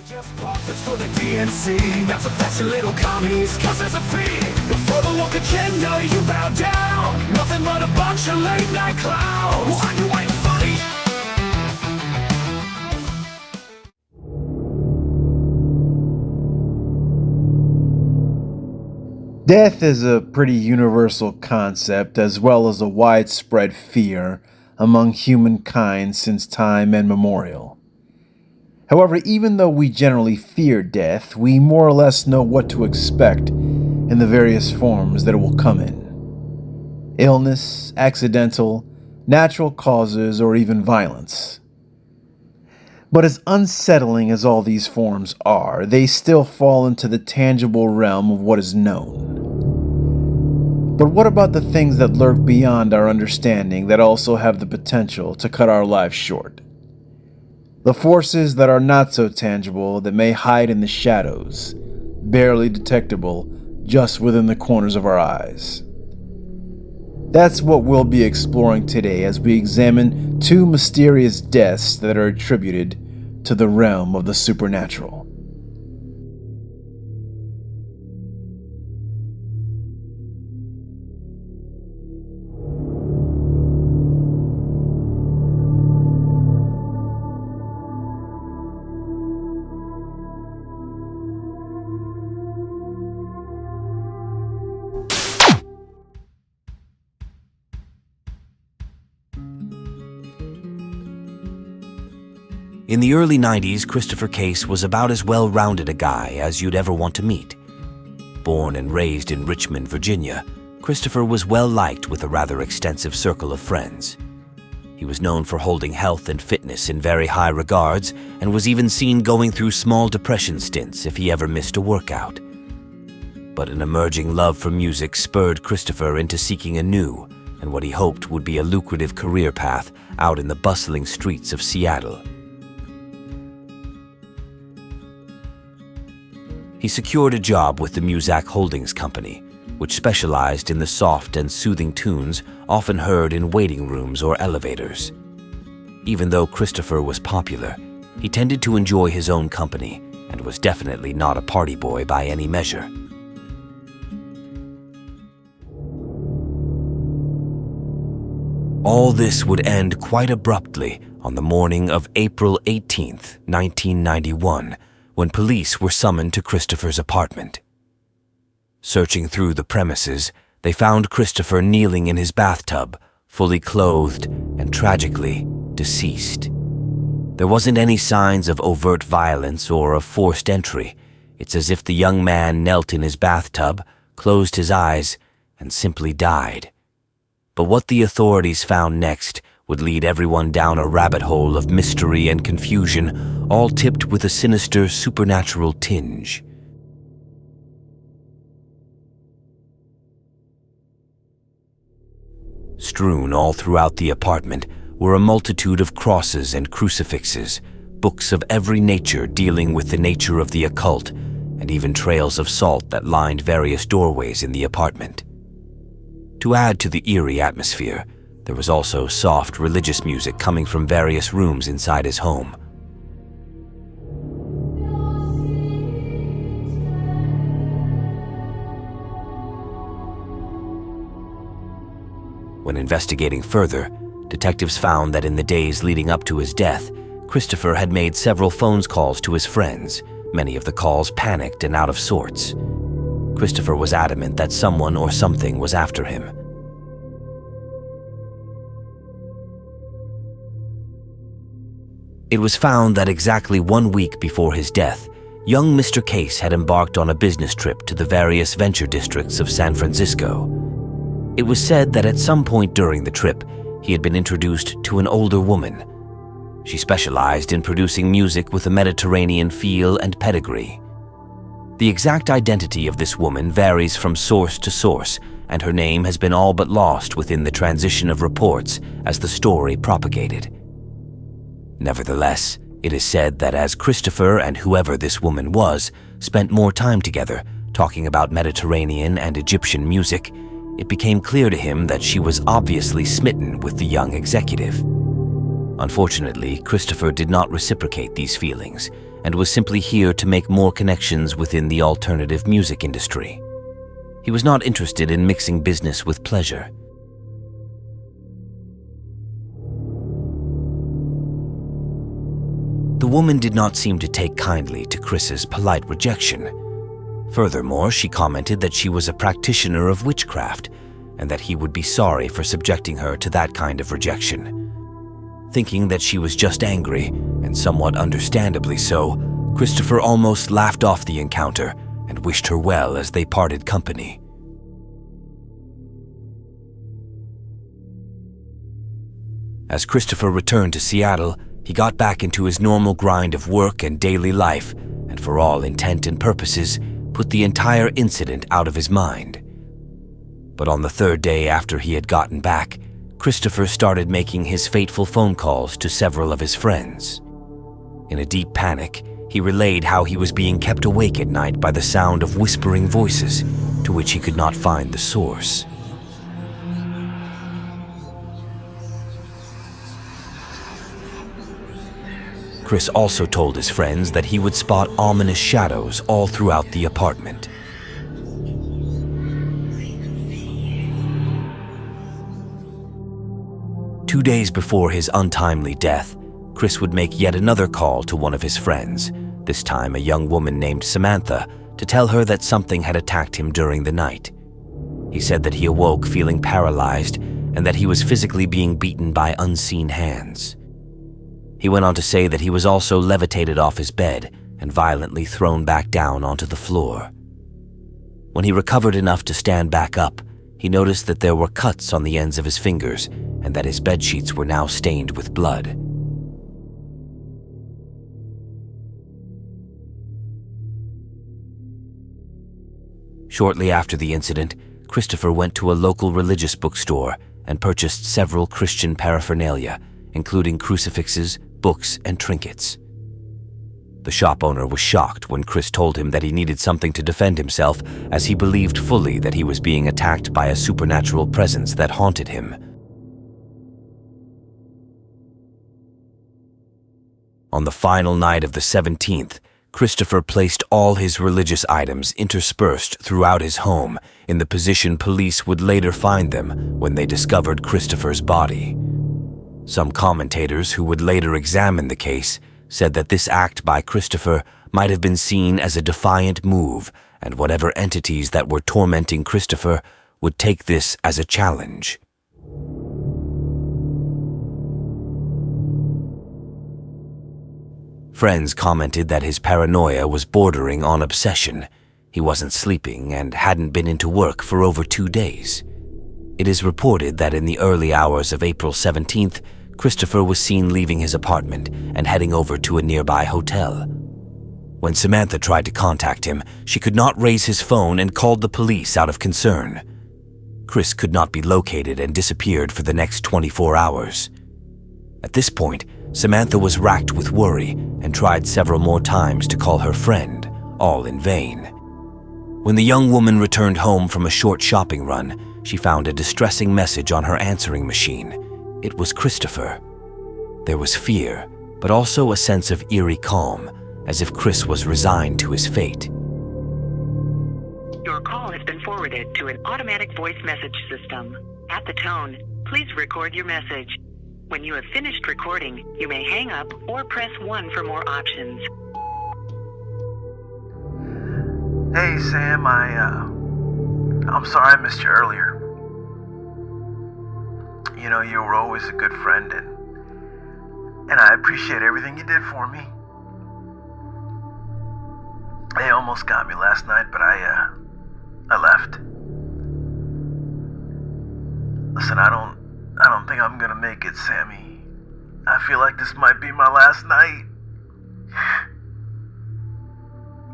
Just profits for the DNC. Now to fetch your little commies, cause there's a fee. Before the woke agenda, you bow down. Nothing but a bunch of late night clowns. Why you ain't funny? Death is a pretty universal concept as well as a widespread fear among humankind since time immemorial. However, even though we generally fear death, we more or less know what to expect in the various forms that it will come in. Illness, accidental, natural causes, or even violence. But as unsettling as all these forms are, they still fall into the tangible realm of what is known. But what about the things that lurk beyond our understanding that also have the potential to cut our lives short? The forces that are not so tangible that may hide in the shadows, barely detectable just within the corners of our eyes. That's what we'll be exploring today as we examine two mysterious deaths that are attributed to the realm of the supernatural. In the early 90s, Christopher Case was about as well-rounded a guy as you'd ever want to meet. Born and raised in Richmond, Virginia, Christopher was well-liked with a rather extensive circle of friends. He was known for holding health and fitness in very high regards and was even seen going through small depression stints if he ever missed a workout. But an emerging love for music spurred Christopher into seeking a new, and what he hoped would be a lucrative career path out in the bustling streets of Seattle. He secured a job with the Muzak Holdings Company, which specialized in the soft and soothing tunes often heard in waiting rooms or elevators. Even though Christopher was popular, he tended to enjoy his own company and was definitely not a party boy by any measure. All this would end quite abruptly on the morning of April 18th, 1991, when police were summoned to Christopher's apartment. Searching through the premises, they found Christopher kneeling in his bathtub, fully clothed and tragically deceased. There wasn't any signs of overt violence or of forced entry. It's as if the young man knelt in his bathtub, closed his eyes, and simply died. But what the authorities found next would lead everyone down a rabbit hole of mystery and confusion, all tipped with a sinister supernatural tinge. Strewn all throughout the apartment were a multitude of crosses and crucifixes, books of every nature dealing with the nature of the occult, and even trails of salt that lined various doorways in the apartment. To add to the eerie atmosphere, there was also soft religious music coming from various rooms inside his home. When investigating further, detectives found that in the days leading up to his death, Christopher had made several phone calls to his friends, many of the calls panicked and out of sorts. Christopher was adamant that someone or something was after him. It was found that exactly 1 week before his death, young Mr. Case had embarked on a business trip to the various venture districts of San Francisco. It was said that at some point during the trip, he had been introduced to an older woman. She specialized in producing music with a Mediterranean feel and pedigree. The exact identity of this woman varies from source to source, and her name has been all but lost within the transition of reports as the story propagated. Nevertheless, it is said that as Christopher and whoever this woman was spent more time together talking about Mediterranean and Egyptian music, it became clear to him that she was obviously smitten with the young executive. Unfortunately, Christopher did not reciprocate these feelings, and was simply here to make more connections within the alternative music industry. He was not interested in mixing business with pleasure. The woman did not seem to take kindly to Chris's polite rejection. Furthermore, she commented that she was a practitioner of witchcraft and that he would be sorry for subjecting her to that kind of rejection. Thinking that she was just angry, and somewhat understandably so, Christopher almost laughed off the encounter and wished her well as they parted company. As Christopher returned to Seattle, he got back into his normal grind of work and daily life, and for all intent and purposes, put the entire incident out of his mind. But on the third day after he had gotten back, Christopher started making his fateful phone calls to several of his friends. In a deep panic, he relayed how he was being kept awake at night by the sound of whispering voices, to which he could not find the source. Chris also told his friends that he would spot ominous shadows all throughout the apartment. Two days before his untimely death, Chris would make yet another call to one of his friends, this time a young woman named Samantha, to tell her that something had attacked him during the night. He said that he awoke feeling paralyzed and that he was physically being beaten by unseen hands. He went on to say that he was also levitated off his bed and violently thrown back down onto the floor. When he recovered enough to stand back up, he noticed that there were cuts on the ends of his fingers and that his bedsheets were now stained with blood. Shortly after the incident, Christopher went to a local religious bookstore and purchased several Christian paraphernalia, including crucifixes, books, and trinkets. The shop owner was shocked when Chris told him that he needed something to defend himself, as he believed fully that he was being attacked by a supernatural presence that haunted him. On the final night of the 17th, Christopher placed all his religious items interspersed throughout his home in the position police would later find them when they discovered Christopher's body. Some commentators who would later examine the case said that this act by Christopher might have been seen as a defiant move, and whatever entities that were tormenting Christopher would take this as a challenge. Friends commented that his paranoia was bordering on obsession. He wasn't sleeping and hadn't been into work for over 2 days. It is reported that in the early hours of April 17th, Christopher was seen leaving his apartment and heading over to a nearby hotel. When Samantha tried to contact him, she could not raise his phone and called the police out of concern. Chris could not be located and disappeared for the next 24 hours. At this point, Samantha was racked with worry and tried several more times to call her friend, all in vain. When the young woman returned home from a short shopping run, she found a distressing message on her answering machine. It was Christopher. There was fear, but also a sense of eerie calm, as if Chris was resigned to his fate. Your call has been forwarded to an automatic voice message system. At the tone, please record your message. When you have finished recording, you may hang up or press 1 for more options. Hey Sam, I'm sorry I missed you earlier. You know, you were always a good friend, and I appreciate everything you did for me. They almost got me last night, but I left. Listen, I don't think I'm gonna make it, Sammy. I feel like this might be my last night.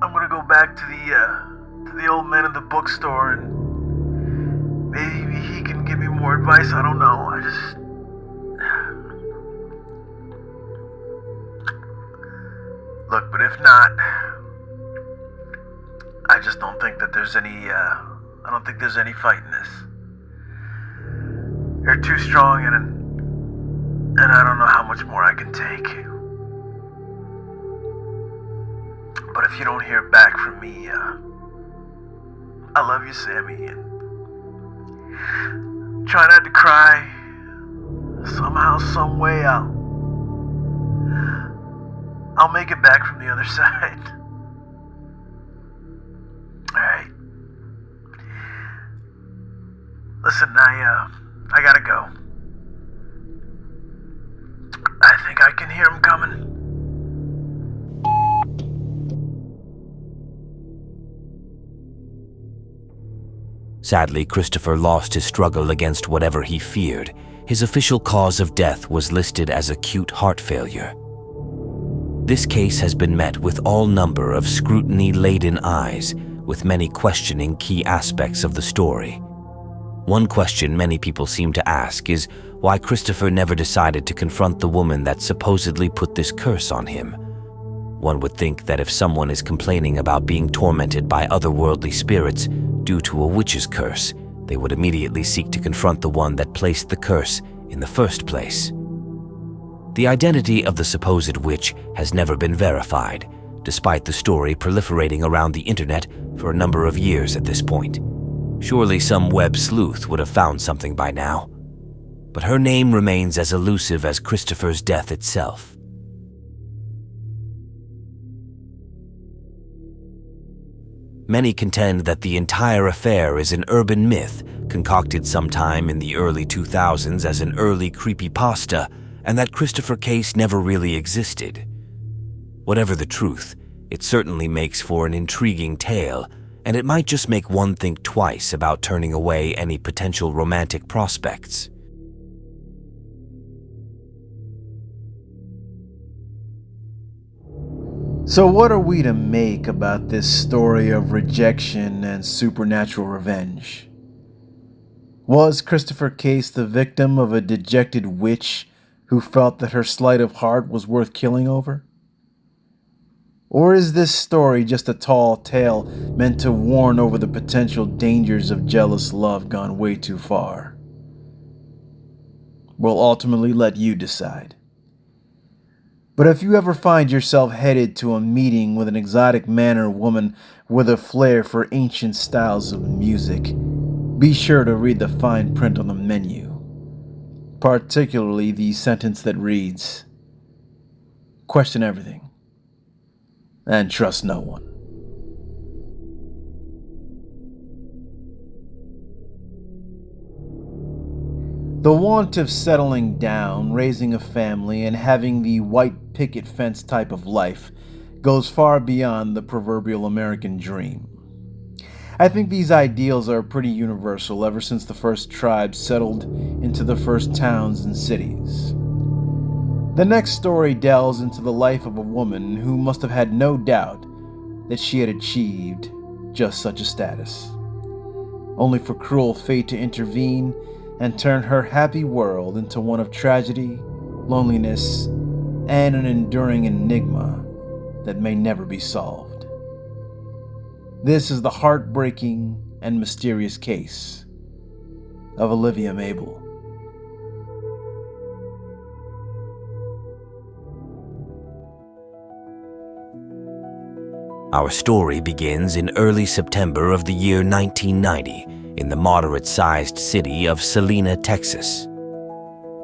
I'm gonna go back to the old man at the bookstore, and maybe he can give me more advice. I don't know. Look, but if not, I just don't think that there's any, I don't think there's any fight in this. You're too strong, and I don't know how much more I can take. But if you don't hear back from me, I love you, Sammy, and try not to cry. Somehow, some way, I'll make it back from the other side. Alright. Listen, I gotta go. I think I can hear him coming. Sadly, Christopher lost his struggle against whatever he feared. His official cause of death was listed as acute heart failure. This case has been met with all number of scrutiny-laden eyes, with many questioning key aspects of the story. One question many people seem to ask is why Christopher never decided to confront the woman that supposedly put this curse on him. One would think that if someone is complaining about being tormented by otherworldly spirits due to a witch's curse, they would immediately seek to confront the one that placed the curse in the first place. The identity of the supposed witch has never been verified, despite the story proliferating around the internet for a number of years at this point. Surely some web sleuth would have found something by now. But her name remains as elusive as Christopher's death itself. Many contend that the entire affair is an urban myth concocted sometime in the early 2000s as an early creepypasta, and that Christopher Case never really existed. Whatever the truth, it certainly makes for an intriguing tale, and it might just make one think twice about turning away any potential romantic prospects. So what are we to make about this story of rejection and supernatural revenge? Was Christopher Case the victim of a dejected witch who felt that her sleight of heart was worth killing over? Or is this story just a tall tale meant to warn over the potential dangers of jealous love gone way too far? We'll ultimately let you decide. But if you ever find yourself headed to a meeting with an exotic man or woman with a flair for ancient styles of music, be sure to read the fine print on the menu, particularly the sentence that reads, "Question everything and trust no one." The want of settling down, raising a family, and having the white picket fence type of life goes far beyond the proverbial American dream. I think these ideals are pretty universal ever since the first tribes settled into the first towns and cities. The next story delves into the life of a woman who must have had no doubt that she had achieved just such a status, only for cruel fate to intervene and turn her happy world into one of tragedy, loneliness, and an enduring enigma that may never be solved. This is the heartbreaking and mysterious case of Olivia Mabel. Our story begins in early September of the year 1990 in the moderate-sized city of Salina, Texas.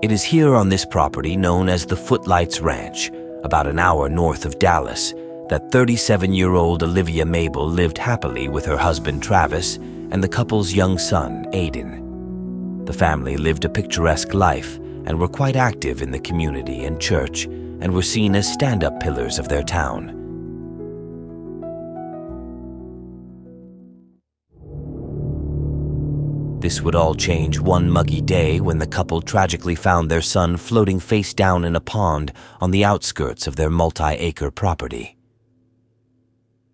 It is here on this property known as the Footlights Ranch, about an hour north of Dallas, that 37-year-old Olivia Mabel lived happily with her husband Travis and the couple's young son, Aiden. The family lived a picturesque life and were quite active in the community and church, and were seen as stand-up pillars of their town. This would all change one muggy day when the couple tragically found their son floating face down in a pond on the outskirts of their multi-acre property.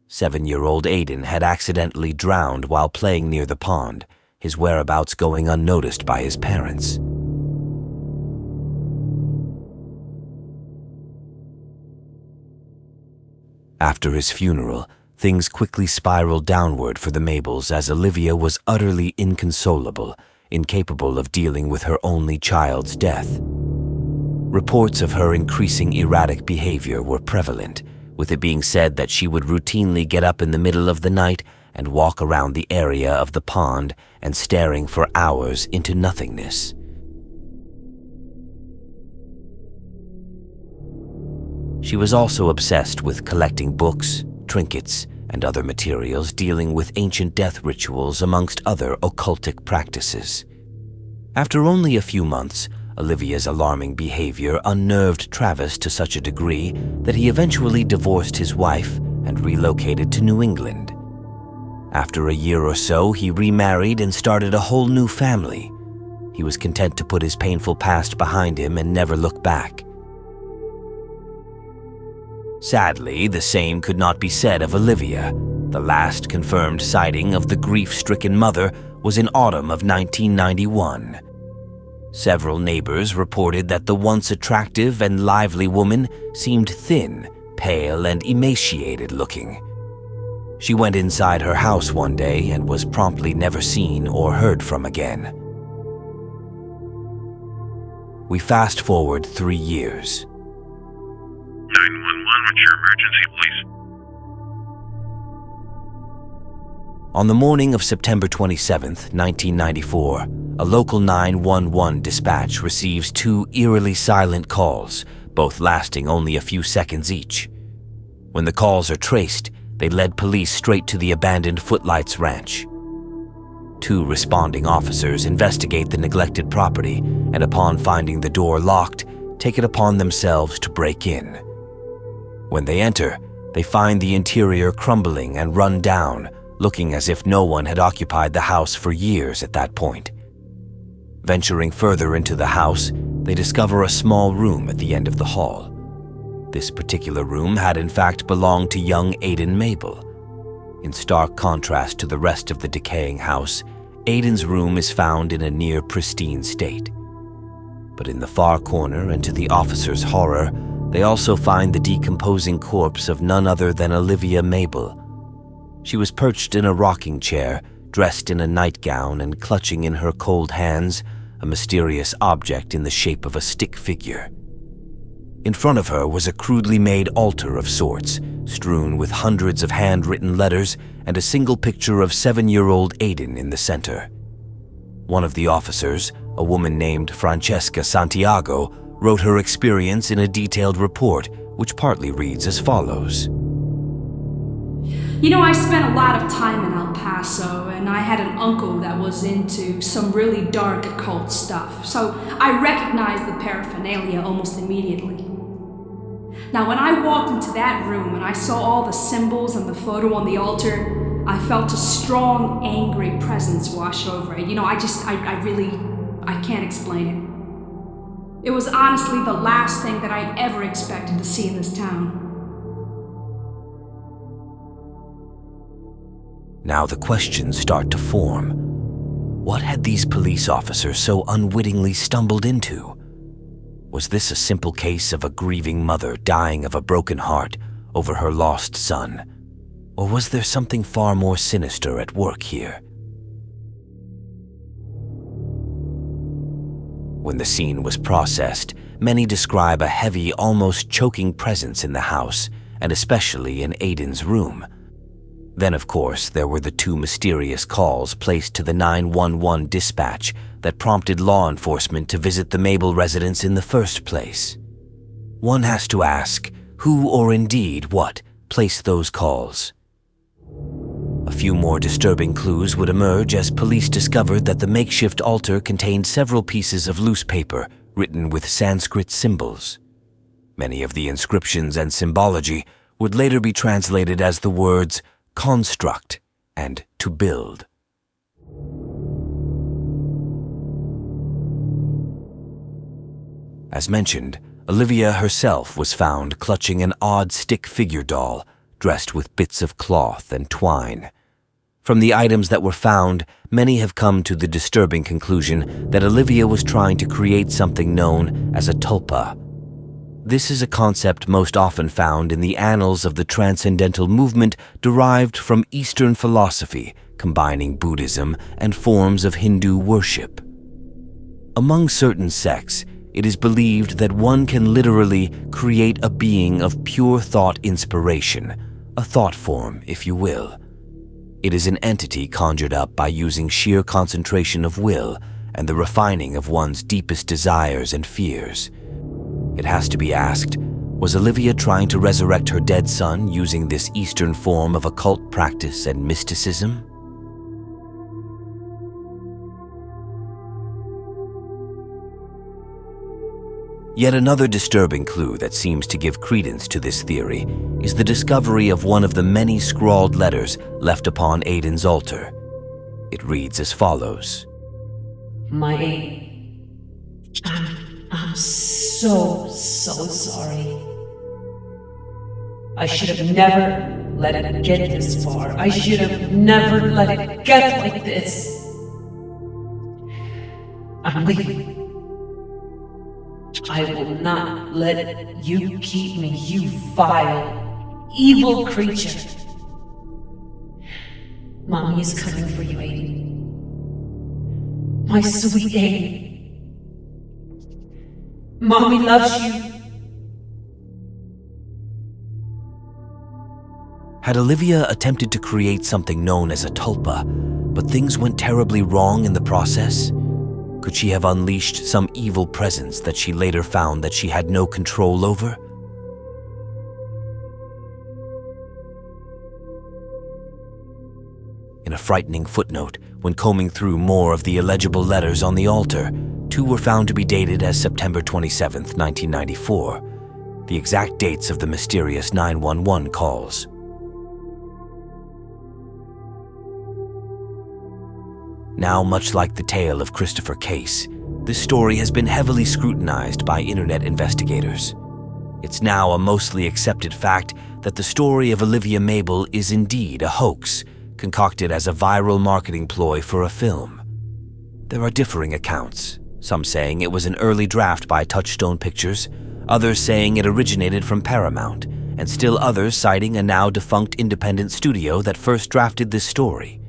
7-year-old Aiden had accidentally drowned while playing near the pond, his whereabouts going unnoticed by his parents. After his funeral, things quickly spiraled downward for the Mabels as Olivia was utterly inconsolable, incapable of dealing with her only child's death. Reports of her increasing erratic behavior were prevalent, with it being said that she would routinely get up in the middle of the night and walk around the area of the pond and staring for hours into nothingness. She was also obsessed with collecting books, trinkets, and other materials dealing with ancient death rituals amongst other occultic practices. After only a few months, Olivia's alarming behavior unnerved Travis to such a degree that he eventually divorced his wife and relocated to New England. After a year or so, he remarried and started a whole new family. He was content to put his painful past behind him and never look back. Sadly, the same could not be said of Olivia. The last confirmed sighting of the grief-stricken mother was in autumn of 1991. Several neighbors reported that the once attractive and lively woman seemed thin, pale, and emaciated looking. She went inside her house one day and was promptly never seen or heard from again. We fast forward 3 years. 911, what's your emergency, please? On the morning of September 27, 1994, a local 911 dispatch receives 2 eerily silent calls, both lasting only a few seconds each. When the calls are traced, they led police straight to the abandoned Footlights Ranch. 2 responding officers investigate the neglected property and, upon finding the door locked, take it upon themselves to break in. When they enter, they find the interior crumbling and run down, looking as if no one had occupied the house for years at that point. Venturing further into the house, they discover a small room at the end of the hall. This particular room had in fact belonged to young Aiden Mabel. In stark contrast to the rest of the decaying house, Aiden's room is found in a near pristine state. But in the far corner, and to the officers' horror, they also find the decomposing corpse of none other than Olivia Mabel. She was perched in a rocking chair, dressed in a nightgown and clutching in her cold hands a mysterious object in the shape of a stick figure. In front of her was a crudely made altar of sorts, strewn with hundreds of handwritten letters and a single picture of 7-year-old Aiden in the center. One of the officers, a woman named Francesca Santiago, wrote her experience in a detailed report, which partly reads as follows. You know, I spent a lot of time in El Paso, and I had an uncle that was into some really dark occult stuff, so I recognized the paraphernalia almost immediately. Now, when I walked into that room and I saw all the symbols and the photo on the altar, I felt a strong, angry presence wash over it. You know, I can't explain it. It was honestly the last thing that I ever expected to see in this town. Now the questions start to form. What had these police officers so unwittingly stumbled into? Was this a simple case of a grieving mother dying of a broken heart over her lost son? Or was there something far more sinister at work here? When the scene was processed, many describe a heavy, almost choking presence in the house, and especially in Aiden's room. Then, of course, there were the 2 mysterious calls placed to the 911 dispatch that prompted law enforcement to visit the Mabel residence in the first place. One has to ask, who or indeed what placed those calls? A few more disturbing clues would emerge as police discovered that the makeshift altar contained several pieces of loose paper written with Sanskrit symbols. Many of the inscriptions and symbology would later be translated as the words construct and to build. As mentioned, Olivia herself was found clutching an odd stick figure doll dressed with bits of cloth and twine. From the items that were found, many have come to the disturbing conclusion that Olivia was trying to create something known as a tulpa. This is a concept most often found in the annals of the transcendental movement derived from Eastern philosophy, combining Buddhism and forms of Hindu worship. Among certain sects, it is believed that one can literally create a being of pure thought inspiration, a thought form, if you will. It is an entity conjured up by using sheer concentration of will and the refining of one's deepest desires and fears. It has to be asked, was Olivia trying to resurrect her dead son using this Eastern form of occult practice and mysticism? Yet another disturbing clue that seems to give credence to this theory is the discovery of one of the many scrawled letters left upon Aiden's altar. It reads as follows. My Aiden, I'm so sorry. I should have never let it get this far. I should have never let it get like this. I'm leaving. I will not let you keep me, you vile, evil creature. Mommy is coming for you, Aiden. My sweet Aiden. Mommy loves you. Had Olivia attempted to create something known as a tulpa, but things went terribly wrong in the process? Could she have unleashed some evil presence that she later found that she had no control over? In a frightening footnote, when combing through more of the illegible letters on the altar, 2 were found to be dated as September 27, 1994, the exact dates of the mysterious 911 calls. Now, much like the tale of Christopher Case, this story has been heavily scrutinized by internet investigators. It's now a mostly accepted fact that the story of Olivia Mabel is indeed a hoax, concocted as a viral marketing ploy for a film. There are differing accounts, some saying it was an early draft by Touchstone Pictures, others saying it originated from Paramount, and still others citing a now defunct independent studio that first drafted this story.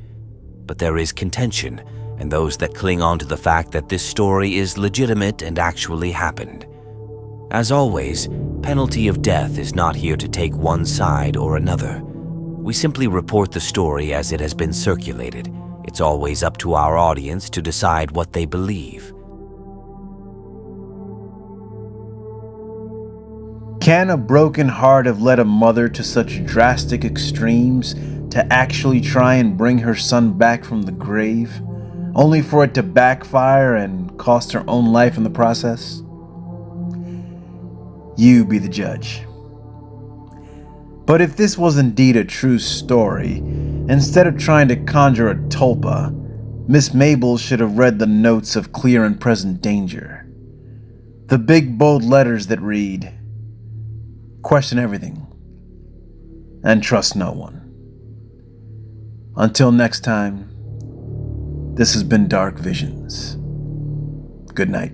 But there is contention, and those that cling on to the fact that this story is legitimate and actually happened. As always, penalty of death is not here to take one side or another. We simply report the story as it has been circulated. It's always up to our audience to decide what they believe. Can a broken heart have led a mother to such drastic extremes to actually try and bring her son back from the grave, only for it to backfire and cost her own life in the process? You be the judge. But if this was indeed a true story, instead of trying to conjure a tulpa, Miss Mabel should have read the notes of clear and present danger. The big bold letters that read, "Question everything and trust no one." Until next time, this has been Dark Visions. Good night.